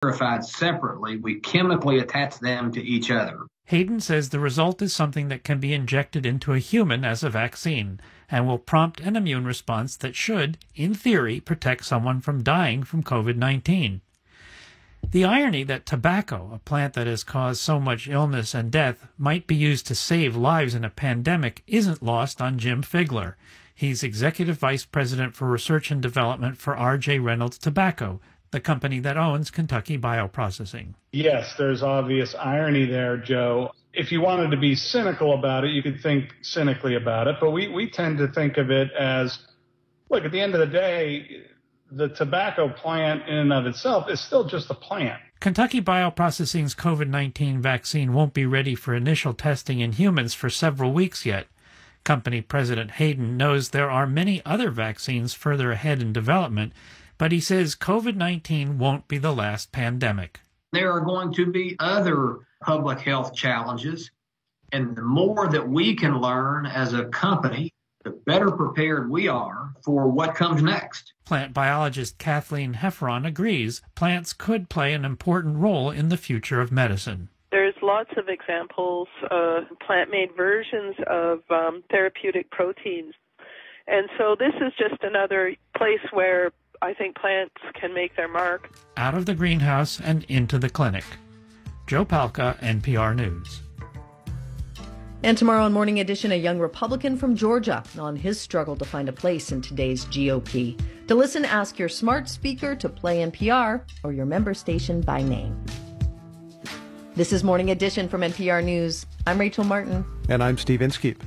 purified separately. We chemically attach them to each other. Hayden says the result is something that can be injected into a human as a vaccine and will prompt an immune response that should, in theory, protect someone from dying from COVID-19. The irony that tobacco, a plant that has caused so much illness and death, might be used to save lives in a pandemic isn't lost on Jim Figler. He's Executive Vice President for Research and Development for R.J. Reynolds Tobacco, the company that owns Kentucky Bioprocessing. Yes, there's obvious irony there, Joe. If you wanted to be cynical about it, you could think cynically about it. But we tend to think of it as, look, at the end of the day, the tobacco plant in and of itself is still just a plant. Kentucky Bioprocessing's COVID-19 vaccine won't be ready for initial testing in humans for several weeks yet. Company President Hayden knows there are many other vaccines further ahead in development, but he says COVID-19 won't be the last pandemic. There are going to be other public health challenges, and the more that we can learn as a company, the better prepared we are for what comes next. Plant biologist Kathleen Hefferon agrees plants could play an important role in the future of medicine. There's lots of examples of plant-made versions of therapeutic proteins. And so this is just another place where I think plants can make their mark. Out of the greenhouse and into the clinic. Joe Palca, NPR News. And tomorrow on Morning Edition, a young Republican from Georgia on his struggle to find a place in today's GOP. To listen, ask your smart speaker to play NPR or your member station by name. This is Morning Edition from NPR News. I'm Rachel Martin. And I'm Steve Inskeep.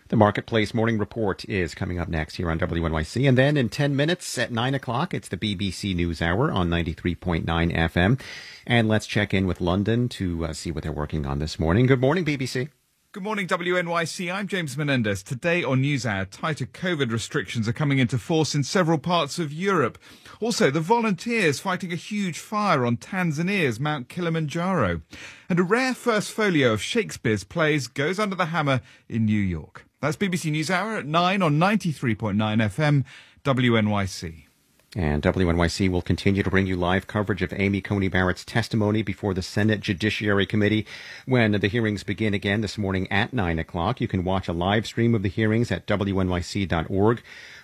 The Marketplace Morning Report is coming up next here on WNYC. And then in 10 minutes at 9 o'clock, it's the BBC News Hour on 93.9 FM. And let's check in with London to see what they're working on this morning. Good morning, BBC. Good morning, WNYC. I'm James Menendez. Today on NewsHour, tighter COVID restrictions are coming into force in several parts of Europe. Also, the volunteers fighting a huge fire on Tanzania's Mount Kilimanjaro. And a rare first folio of Shakespeare's plays goes under the hammer in New York. That's BBC NewsHour at 9 on 93.9 FM, WNYC. And WNYC will continue to bring you live coverage of Amy Coney Barrett's testimony before the Senate Judiciary Committee when the hearings begin again this morning at 9 o'clock. You can watch a live stream of the hearings at WNYC.org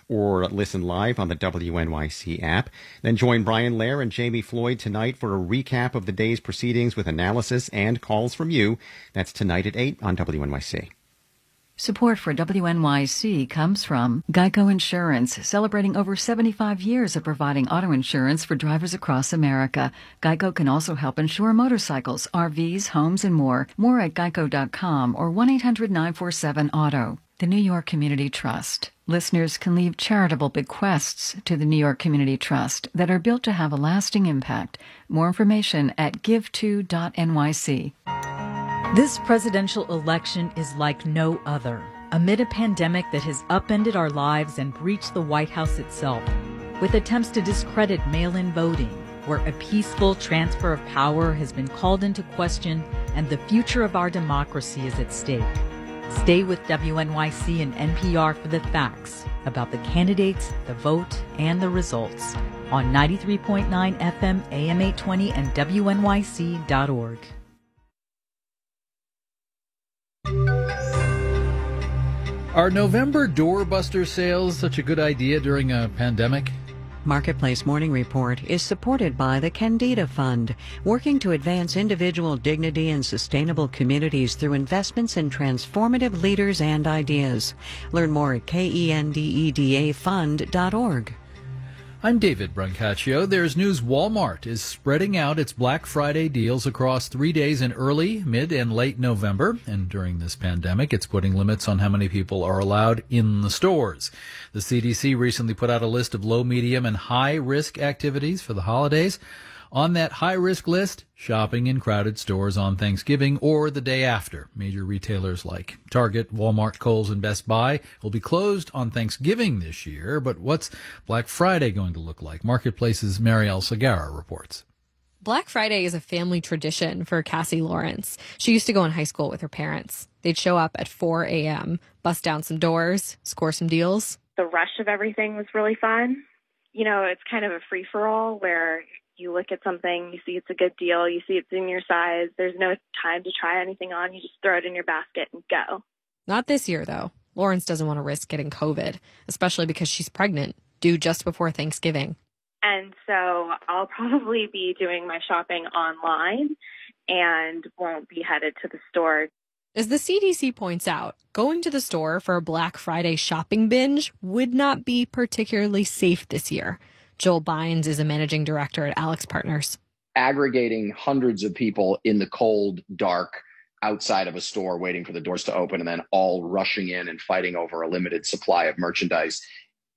or listen live on the WNYC app. Then join Brian Lair and Jamie Floyd tonight for a recap of the day's proceedings with analysis and calls from you. That's tonight at 8 on WNYC. Support for WNYC comes from Geico Insurance, celebrating over 75 years of providing auto insurance for drivers across America. Geico can also help insure motorcycles, RVs, homes, and more. More at geico.com or 1-800-947-AUTO. The New York Community Trust. Listeners can leave charitable bequests to the New York Community Trust that are built to have a lasting impact. More information at give2.nyc. This presidential election is like no other. Amid a pandemic that has upended our lives and breached the White House itself, with attempts to discredit mail-in voting, where a peaceful transfer of power has been called into question and the future of our democracy is at stake. Stay with WNYC and NPR for the facts about the candidates, the vote, and the results on 93.9 FM, AM 820, and WNYC.org. Are November doorbuster sales such a good idea during a pandemic? Marketplace Morning Report is supported by the Candida Fund, working to advance individual dignity and sustainable communities through investments in transformative leaders and ideas. Learn more at KENDEDAfund.org. I'm David Brancaccio. There's news Walmart is spreading out its Black Friday deals across 3 days in early, mid, and late November. And during this pandemic, it's putting limits on how many people are allowed in the stores. The CDC recently put out a list of low, medium, and high-risk activities for the holidays. On that high-risk list, shopping in crowded stores on Thanksgiving or the day after. Major retailers like Target, Walmart, Kohl's, and Best Buy will be closed on Thanksgiving this year. But what's Black Friday going to look like? Marketplace's Marielle Segarra reports. Black Friday is a family tradition for Cassie Lawrence. She used to go in high school with her parents. They'd show up at 4 a.m., bust down some doors, score some deals. The rush of everything was really fun. You know, it's kind of a free-for-all where You look at something, you see it's a good deal, you see it's in your size. There's no time to try anything on. You just throw it in your basket and go. Not this year, though. Lawrence doesn't want to risk getting COVID, especially because she's pregnant, due just before Thanksgiving. And so I'll probably be doing my shopping online and won't be headed to the store. As the CDC points out, going to the store for a Black Friday shopping binge would not be particularly safe this year. Joel Bynes is a managing director at Alex Partners. Aggregating hundreds of people in the cold, dark, outside of a store waiting for the doors to open and then all rushing in and fighting over a limited supply of merchandise,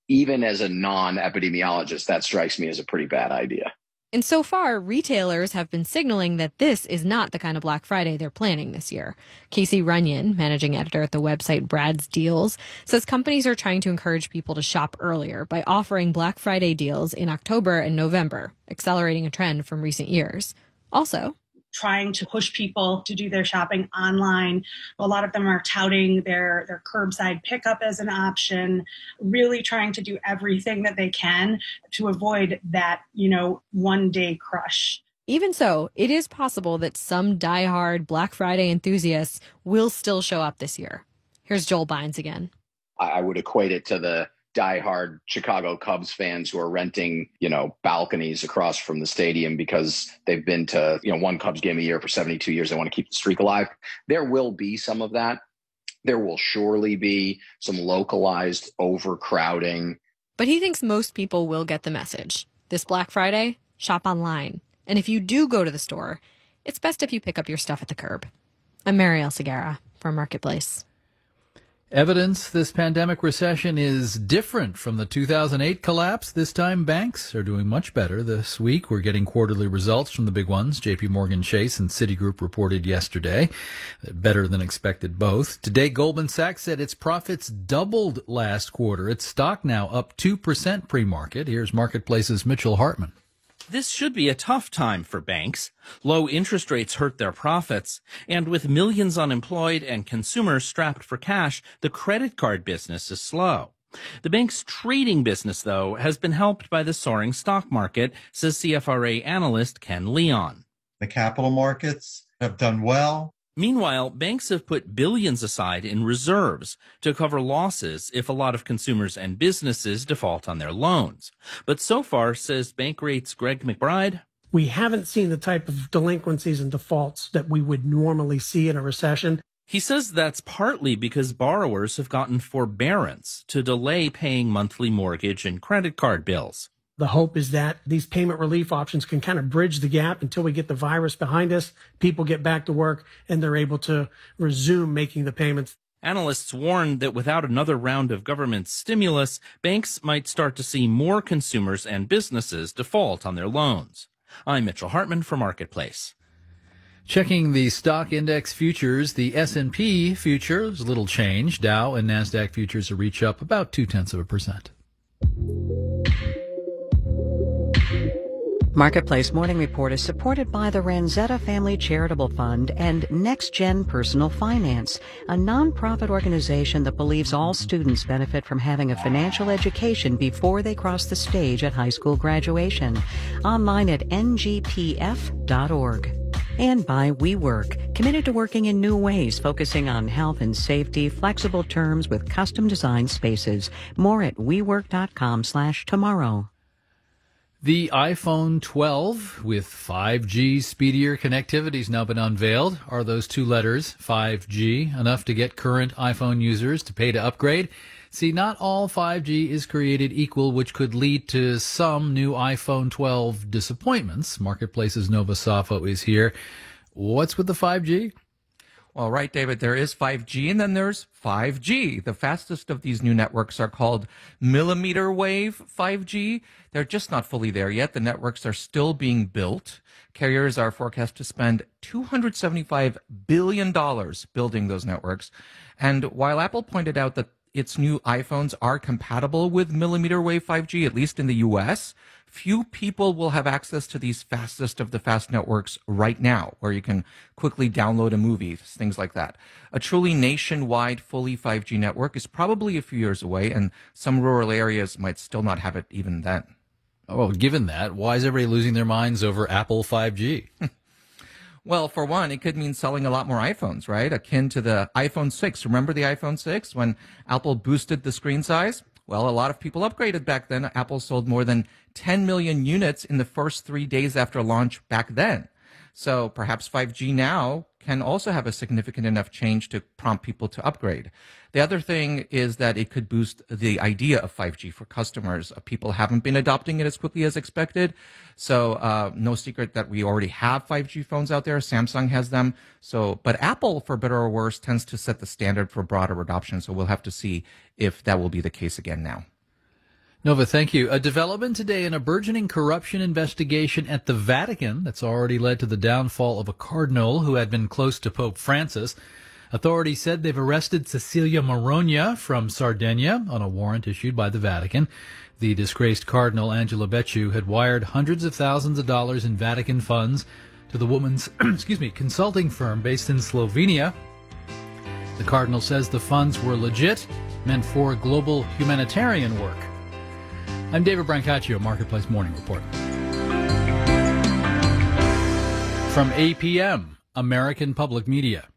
even as a non-epidemiologist, that strikes me as a pretty bad idea. And so far, retailers have been signaling that this is not the kind of Black Friday they're planning this year. Casey Runyon, managing editor at the website Brad's Deals, says companies are trying to encourage people to shop earlier by offering Black Friday deals in October and November, accelerating a trend from recent years. Also, trying to push people to do their shopping online. A lot of them are touting their curbside pickup as an option, really trying to do everything that they can to avoid that, one-day crush. Even so, it is possible that some diehard Black Friday enthusiasts will still show up this year. Here's Joel Bynes again. I would equate it to the diehard Chicago Cubs fans who are renting, balconies across from the stadium because they've been to, one Cubs game a year for 72 years. They want to keep the streak alive. There will be some of that. There will surely be some localized overcrowding. But he thinks most people will get the message. This Black Friday, shop online. And if you do go to the store, it's best if you pick up your stuff at the curb. I'm Marielle Segarra for Marketplace. Evidence this pandemic recession is different from the 2008 collapse. This time, banks are doing much better. This week, we're getting quarterly results from the big ones. JP Morgan Chase and Citigroup reported yesterday. Better than expected both. Today, Goldman Sachs said its profits doubled last quarter. Its stock now up 2% pre-market. Here's Marketplace's Mitchell Hartman. This should be a tough time for banks. Low interest rates hurt their profits. And with millions unemployed and consumers strapped for cash, the credit card business is slow. The bank's trading business, though, has been helped by the soaring stock market, says CFRA analyst Ken Leon. The capital markets have done well. Meanwhile, banks have put billions aside in reserves to cover losses if a lot of consumers and businesses default on their loans. But so far, says Bank Rate's Greg McBride, we haven't seen the type of delinquencies and defaults that we would normally see in a recession. He says that's partly because borrowers have gotten forbearance to delay paying monthly mortgage and credit card bills. The hope is that these payment relief options can kind of bridge the gap until we get the virus behind us, people get back to work, and they're able to resume making the payments. Analysts warn that without another round of government stimulus, banks might start to see more consumers and businesses default on their loans. I'm Mitchell Hartman for Marketplace. Checking the stock index futures, the S&P futures, little change. Dow and NASDAQ futures are each up about 0.2%. Marketplace Morning Report is supported by the Ranzetta Family Charitable Fund and Next Gen Personal Finance, a nonprofit organization that believes all students benefit from having a financial education before they cross the stage at high school graduation. Online at ngpf.org. And by WeWork, committed to working in new ways, focusing on health and safety, flexible terms with custom designed spaces. More at WeWork.com/tomorrow. The iPhone 12 with 5G speedier connectivity has now been unveiled. Are those two letters, 5G, enough to get current iPhone users to pay to upgrade? See, not all 5G is created equal, which could lead to some new iPhone 12 disappointments. Marketplace's Nova Safo is here. What's with the 5G? Well, right, David, there is 5G and then there's 5G. The fastest of these new networks are called millimeter wave 5G. They're just not fully there yet. The networks are still being built. Carriers are forecast to spend $275 billion building those networks. And while Apple pointed out that its new iPhones are compatible with millimeter wave 5G, at least in the US, few people will have access to these fastest of the fast networks right now, where you can quickly download a movie, things like that. A truly nationwide, fully 5G network is probably a few years away, and some rural areas might still not have it even then. Well, given that, why is everybody losing their minds over Apple 5G? Well, for one, it could mean selling a lot more iPhones, right? Akin to the iPhone 6. Remember the iPhone 6 when Apple boosted the screen size? Well, a lot of people upgraded back then. Apple sold more than 10 million units in the first 3 days after launch back then. So perhaps 5G now can also have a significant enough change to prompt people to upgrade. The other thing is that it could boost the idea of 5G for customers. People haven't been adopting it as quickly as expected. So no secret that we already have 5G phones out there. Samsung has them. But Apple, for better or worse, tends to set the standard for broader adoption. So we'll have to see if that will be the case again now. Nova, thank you. A development today in a burgeoning corruption investigation at the Vatican that's already led to the downfall of a cardinal who had been close to Pope Francis. Authorities said they've arrested Cecilia Morogna from Sardinia on a warrant issued by the Vatican. The disgraced Cardinal Angelo Becciu had wired hundreds of thousands of dollars in Vatican funds to the woman's consulting firm based in Slovenia. The Cardinal says the funds were legit, meant for global humanitarian work. I'm David Brancaccio, Marketplace Morning Report. From APM, American Public Media.